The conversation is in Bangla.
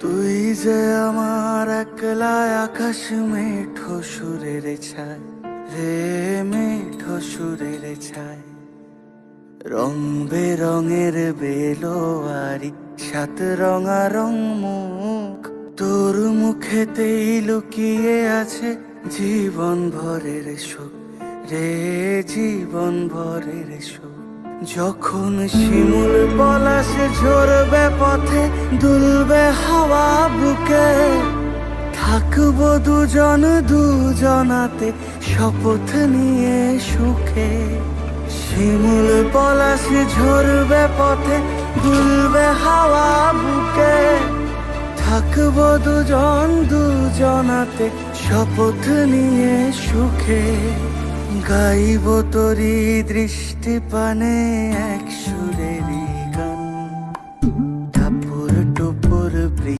তুই যে আমার একলা আকাশ মেঠো সুরের ছায় রে, মেঠো সুরের ছায়। রং বেরঙের বেলোয়ারি সাত রঙারং মুখ, তোর মুখেতেই লুকিয়ে আছে জীবন ভরের সুখ রে, জীবন ভরের সুখ। যখন শিমুল পলাশ ঝরবে পথে, দুলবে হাওয়া বুকে, থাকবো দুজন দুজনাতে শপথ নিয়ে সুখে। শিমুল পলাশ ঝরবে পথে, দুলবে হাওয়া বুকে, থাকবো দুজন দুজনাতে শপথ নিয়ে সুখে। গাইব তোরি দৃষ্টি পানে এক